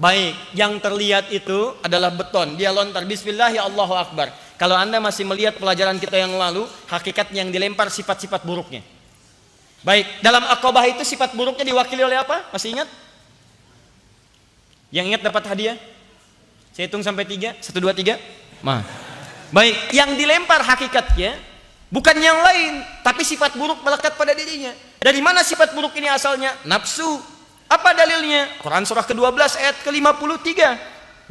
Baik, yang terlihat itu adalah beton. Dia lontar bismillah ya Allahu Akbar. Kalau Anda masih melihat pelajaran kita yang lalu, hakikat yang dilempar sifat-sifat buruknya. Baik, dalam Aqabah itu sifat buruknya diwakili oleh apa? Masih ingat? Yang ingat dapat hadiah? Saya hitung sampai 3. 1, 2, 3. Baik, yang dilempar hakikatnya bukan yang lain, tapi sifat buruk melekat pada dirinya. Dari mana sifat buruk ini asalnya? Nafsu. Apa dalilnya? Quran surah ke-12 ayat ke-53.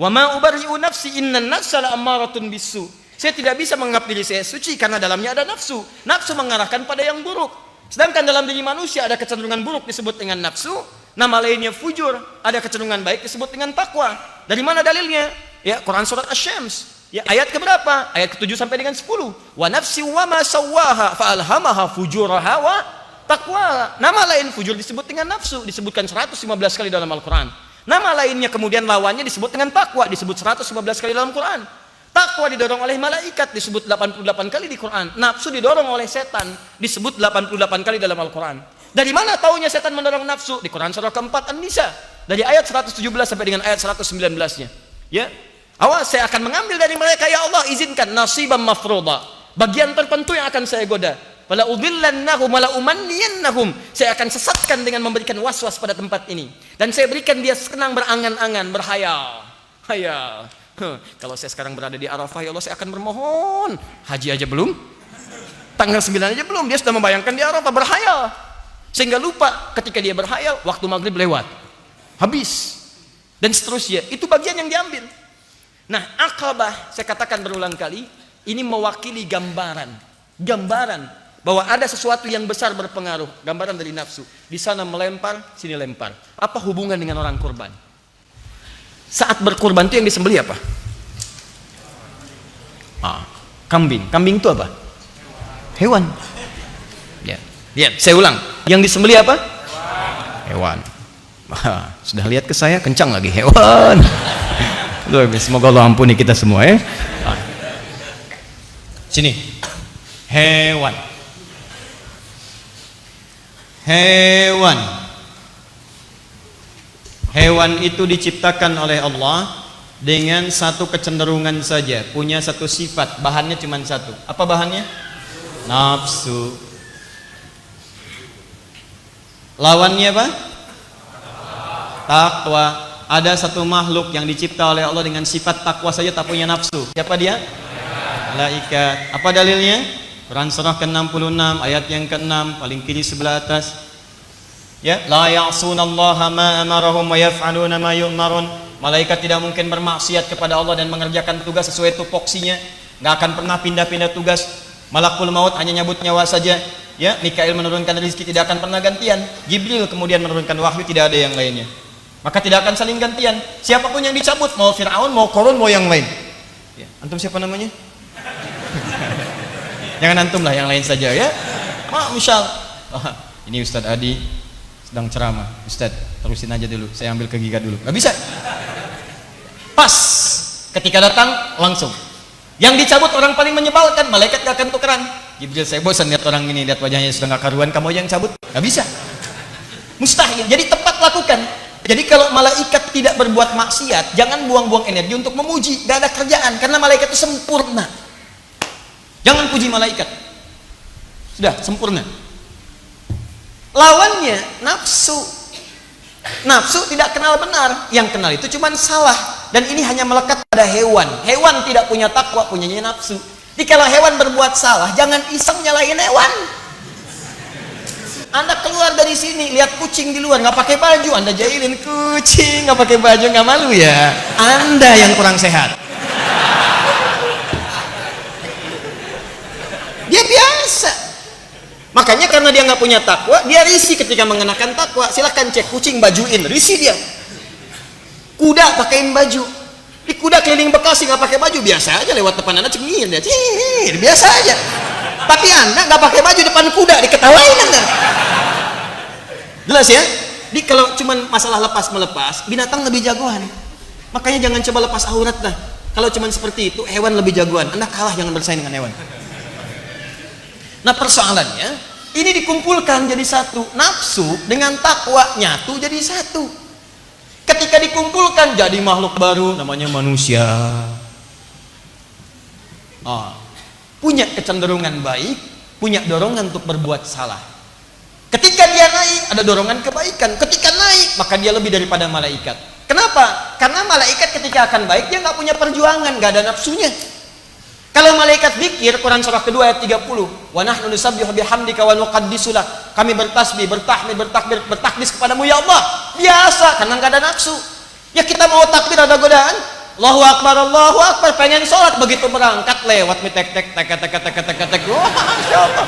Wa ma ubarri'u nafsi innan nafsa la'ammaratun bisu. Saya tidak bisa menganggap diri saya suci karena dalamnya ada nafsu. Nafsu mengarahkan pada yang buruk. Sedangkan dalam diri manusia ada kecenderungan buruk disebut dengan nafsu, nama lainnya fujur, ada kecenderungan baik disebut dengan takwa. Dari mana dalilnya? Ya, Quran surat Asy-Syams. Ya, ayat keberapa? Ayat ke-7 sampai dengan 10. Wa nafsi wa ma sawwaha fa alhamaha fujuraha wa taqwa. Nama lain fujur disebut dengan nafsu, disebutkan 115 kali dalam Al-Quran. Nama lainnya kemudian lawannya disebut dengan takwa, disebut 115 kali dalam Quran. Takwa didorong oleh malaikat, disebut 88 kali di Quran. Nafsu didorong oleh setan, disebut 88 kali dalam Al-Quran. Dari mana taunya setan mendorong nafsu? Di Quran surah keempat An-Nisa, dari ayat 117 sampai dengan ayat 119-nya. Ya, awas, saya akan mengambil dari mereka, ya Allah izinkan nasiban mafruḍa, bagian tertentu yang akan saya goda. Wala udhillannahum wala umanniyannahum, saya akan sesatkan dengan memberikan was-was pada tempat ini, dan saya berikan dia senang berangan-angan, berhayal. Hayal. Kalau saya sekarang berada di Arafah, ya Allah saya akan bermohon. Haji aja belum, tanggal 9 aja belum, dia sudah membayangkan di Arafah, berhayal. Sehingga lupa ketika dia berhayal, waktu maghrib lewat, habis, dan seterusnya. Itu bagian yang diambil. Nah, Aqabah, saya katakan berulang kali, ini mewakili gambaran bahwa ada sesuatu yang besar berpengaruh, gambaran dari nafsu. Di sana melempar, sini lempar. Apa hubungan dengan orang kurban? Saat berkurban itu yang disembelih apa? Kambing. Kambing itu apa? Hewan. Ya. Lihat, saya ulang. Yang disembelih apa? Hewan. Sudah lihat ke saya, kencang lagi, hewan. Semoga Allah ampuni kita semua ya. Sini. Hewan. Hewan itu diciptakan oleh Allah dengan satu kecenderungan saja, punya satu sifat, bahannya cuma satu. Apa bahannya? Nafsu. Lawannya apa? Takwa. Ada satu makhluk yang dicipta oleh Allah dengan sifat takwa saja tak punya nafsu. Siapa dia? Malaikat. Apa dalilnya? Quran surah ke-66 ayat yang ke-6 paling kiri sebelah atas. Ya, la ya'sunallaha ma amarahum wa yaf'aluna ma yu'marun. Malaikat tidak mungkin bermaksiat kepada Allah dan mengerjakan tugas sesuai tupoksinya. Enggak akan pernah pindah-pindah tugas. Malakul maut hanya nyabut nyawa saja. Ya, Mikail menurunkan rezeki, tidak akan pernah gantian. Jibril kemudian menurunkan wahyu, tidak ada yang lainnya. Maka tidak akan saling gantian. Siapapun yang dicabut, mau Fir'aun, mau Qarun, mau yang lain. Ya, antum siapa namanya? Jangan antum lah, yang lain saja ya. Misal, ini Ustadz Adi sedang ceramah. Ustadz, terusin aja dulu, saya ambil ke giga dulu. Gak bisa. Pas ketika datang langsung. Yang dicabut orang paling menyebalkan, malaikat gak akan tukeran. Jibril, saya bosan lihat orang ini, lihat wajahnya sudah gak karuan, kamu yang cabut. Gak bisa. Mustahil. Jadi tepat lakukan. Jadi kalau malaikat tidak berbuat maksiat, jangan buang-buang energi untuk memuji. Gak ada kerjaan, karena malaikat itu sempurna. Jangan puji malaikat. Sudah sempurna. Lawannya nafsu. Nafsu tidak kenal benar, yang kenal itu cuma salah. Dan ini hanya melekat pada hewan. Hewan tidak punya takwa, punyanya nafsu. Jadi kalau hewan berbuat salah, jangan iseng nyalahin hewan. Anda keluar dari sini, lihat kucing di luar nggak pakai baju, Anda jahilin kucing nggak pakai baju, nggak malu ya? Anda yang kurang sehat. Dia biasa. Makanya karena dia nggak punya takwa, dia risih ketika mengenakan takwa. Silahkan cek kucing bajuin, risih dia. Kuda pakaiin baju. Di kuda keliling Bekasi nggak pakai baju, biasa aja, lewat depan Anda cengin dia, biasa aja. Tapi Anda nggak pakai baju depan kuda, diketawain Anda. Jelas ya? Jadi kalau cuma masalah lepas melepas, binatang lebih jagoan. Makanya jangan coba lepas aurat dah. Kalau cuma seperti itu, hewan lebih jagoan. Anda kalah, jangan bersaing dengan hewan. Nah persoalannya, ini dikumpulkan jadi satu. Nafsu dengan takwa nyatu jadi satu. Ketika dikumpulkan jadi makhluk baru namanya manusia. Punya kecenderungan baik, punya dorongan untuk berbuat salah. Ketika dia naik ada dorongan kebaikan. Ketika naik maka dia lebih daripada malaikat. Kenapa? Karena malaikat ketika akan baik dia nggak punya perjuangan, nggak ada nafsunya. Kalau malaikat zikir, Quran surah kedua ayat 30, wa nahnu nusabbihu bihamdika wa nuqaddisu lak. Kami bertasbih, bertahmid, bertakbir, bertakdis kepadamu ya Allah. Biasa karena nggak ada nafsu. Ya kita mau takbir ada godaan. Allahu akbar, pengen sholat, begitu berangkat lewat tek tek tek tek tek tek tek tek. Wah, Masya Allah.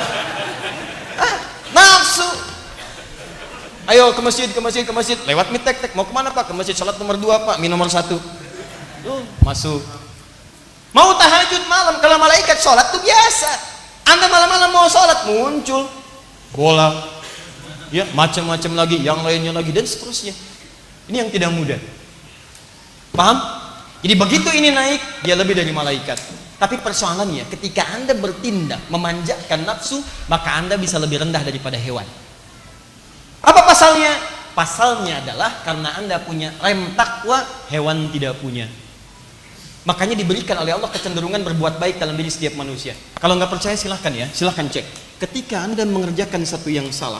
Nafsu. Ayo ke masjid, lewat tek tek. Mau kemana Pak? Ke masjid sholat nomor 2 Pak, nomor 1. Masuk. Mau tahajud malam, kalau malaikat sholat tuh biasa. Anda malam-malam mau sholat, muncul bola, ya macam-macam lagi, yang lainnya lagi dan seterusnya. Ini yang tidak mudah. Paham? Jadi begitu ini naik, dia lebih dari malaikat. Tapi persoalannya, ketika Anda bertindak memanjakan nafsu, maka Anda bisa lebih rendah daripada hewan. Apa pasalnya? Pasalnya adalah karena Anda punya rem takwa, hewan tidak punya. Makanya diberikan oleh Allah kecenderungan berbuat baik dalam diri setiap manusia. Kalau nggak percaya silahkan ya, silahkan cek. Ketika Anda mengerjakan satu yang salah,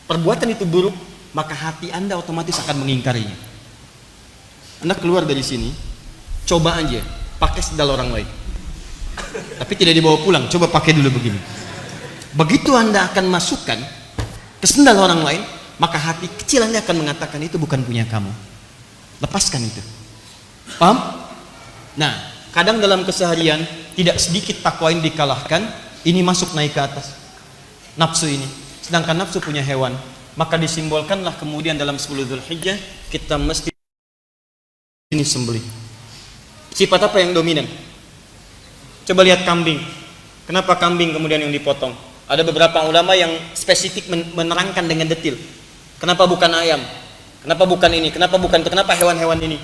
perbuatan itu buruk, maka hati Anda otomatis akan mengingkarinya. Anda keluar dari sini, coba aja pakai sendal orang lain. Tapi tidak dibawa pulang, coba pakai dulu begini. Begitu Anda akan masukkan ke sendal orang lain, maka hati kecil Anda akan mengatakan itu bukan punya kamu. Lepaskan itu. Paham? Nah, kadang dalam keseharian tidak sedikit takwa ini dikalahkan, ini masuk naik ke atas nafsu ini, sedangkan nafsu punya hewan. Maka disimbolkanlah kemudian dalam 10 Dzulhijjah kita mesti ini sembelih. Sifat apa yang dominan? Coba lihat kambing. Kenapa kambing kemudian yang dipotong? Ada beberapa ulama yang spesifik menerangkan dengan detail. Kenapa bukan ayam? Kenapa bukan ini? Kenapa bukan itu? Kenapa hewan-hewan ini?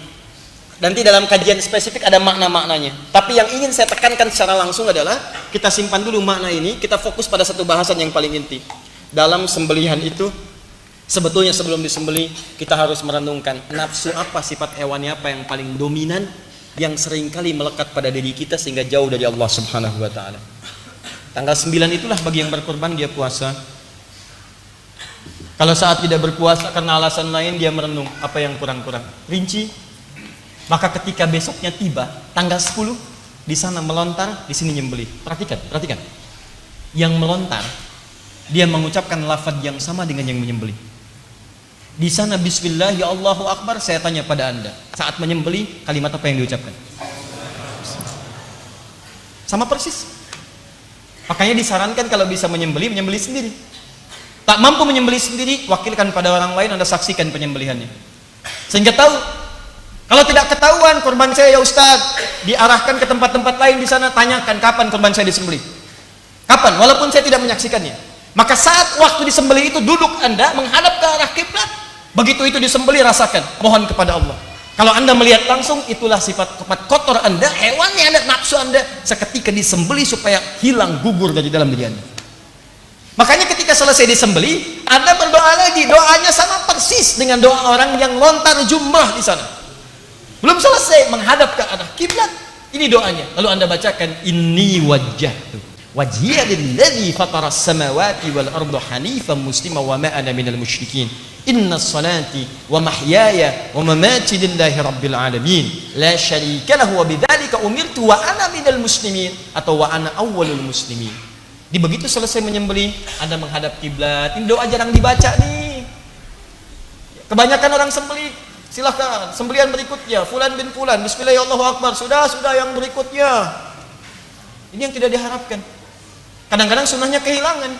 Nanti dalam kajian spesifik ada makna-maknanya. Tapi yang ingin saya tekankan secara langsung adalah kita simpan dulu makna ini, kita fokus pada satu bahasan yang paling inti. Dalam sembelihan itu, sebetulnya sebelum disembelih kita harus merenungkan nafsu apa, sifat hewani apa yang paling dominan, yang seringkali melekat pada diri kita sehingga jauh dari Allah Subhanahu wa taala. Tanggal 9 itulah bagi yang berkorban dia puasa. Kalau saat tidak berpuasa karena alasan lain dia merenung apa yang kurang-kurang. Rinci. Maka ketika besoknya tiba, tanggal 10, di sana melontar, di sini nyembelih. Perhatikan. Yang melontar, dia mengucapkan lafaz yang sama dengan yang menyembelih. Di sana bismillah, ya Allahu Akbar, saya tanya pada Anda, saat menyembelih, kalimat apa yang diucapkan? Sama persis. Makanya disarankan kalau bisa menyembelih sendiri. Tak mampu menyembelih sendiri, wakilkan pada orang lain, Anda saksikan penyembelihannya. Sehingga tahu. Kalau tidak ketahuan korban saya ya Ustaz, diarahkan ke tempat-tempat lain di sana, tanyakan kapan korban saya disembelih. Kapan? Walaupun saya tidak menyaksikannya. Maka saat waktu disembelih itu duduk Anda menghadap ke arah kiblat. Begitu itu disembelih rasakan, mohon kepada Allah. Kalau Anda melihat langsung, itulah sifat kotor Anda, hewannya Anda, nafsu Anda seketika disembelih supaya hilang, gugur dari dalam diri Anda. Makanya ketika selesai disembelih, Anda berdoa lagi, doanya sama persis dengan doa orang yang lontar jumrah di sana. Belum selesai menghadap ke arah kiblat. Ini doanya. Lalu Anda bacakan inni wajjahtu wajhiya lilladzi fataras samawati wal arda hanifan muslima wa ma ana minal musyrikin. Innas salati wa mahyaya wa mamati lillahi rabbil alamin. La syarika lahu wa bidzalika umirtu wa ana minal muslimin atau wa ana awwalul muslimin. Di begitu selesai menyembelih, Anda menghadap kiblat. Ini doa jarang dibaca nih. Kebanyakan orang sembelih silahkan sembelihan berikutnya fulan bin fulan bismillahirrahmanirrahim, sudah yang berikutnya. Ini yang tidak diharapkan. Kadang-kadang sunnahnya kehilangan,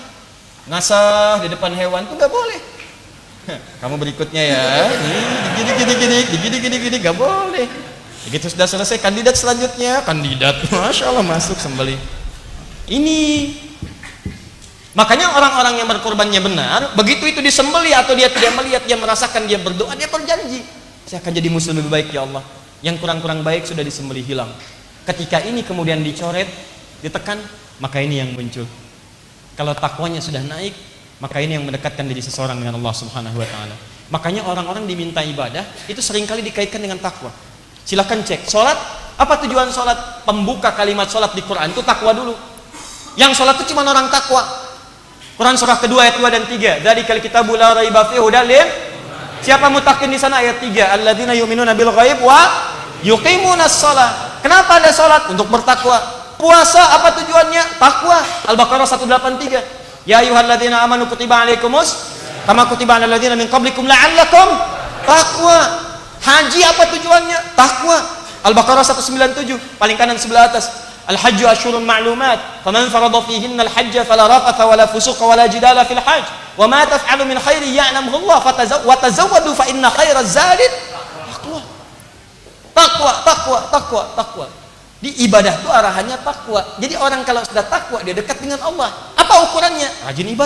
ngasah di depan hewan itu nggak boleh. Kamu berikutnya ya, gini nggak boleh. Begitu sudah selesai kandidat selanjutnya, masya Allah masuk sembelih. Ini makanya orang-orang yang berkorbannya benar, begitu itu disembelih atau dia tidak melihat, dia merasakan, dia berdoa, dia berjanji, saya akan jadi muslim lebih baik ya Allah. Yang kurang-kurang baik sudah disembelih hilang. Ketika ini kemudian dicoret, ditekan, maka ini yang muncul. Kalau takwanya sudah naik, maka ini yang mendekatkan diri seseorang dengan Allah Subhanahu wa taala. Makanya orang-orang diminta ibadah itu seringkali dikaitkan dengan takwa. Silahkan cek. Sholat, apa tujuan sholat? Pembuka kalimat sholat di Quran itu takwa dulu. Yang sholat itu cuma orang takwa. Quran surah kedua ayat 2 dan 3. Dzalikal kitabu la raiba fihi hudal lil. Siapa mutakin di sana ayat 3? Alladzina yu'minuna bil ghaib wa yuqimunas shalah. Kenapa ada sholat? Untuk bertakwa. Puasa apa tujuannya? Takwa. Al-Baqarah 183. Ya ayyuhalladzina amanu kutiba alaikumus kama kutiba alal ladzina min qablikum la'allakum taqwa. Haji apa tujuannya? Takwa. Al-Baqarah 197, paling kanan sebelah atas. Al-hajju asyhurun ma'lumat, faman farada fihinna al-hajja fala rafatha wala fusuqa wala jidala fil hajj. Wa ma taf'alu min khairin ya'lamuhu Allah wa tazawwadu fa inna khairaz zadi taqwa. Takwa, takwa, takwa, takwa. Di ibadah itu arahannya takwa. Jadi orang kalau sudah takwa dia dekat dengan Allah. Apa ukurannya? Rajin ibadah.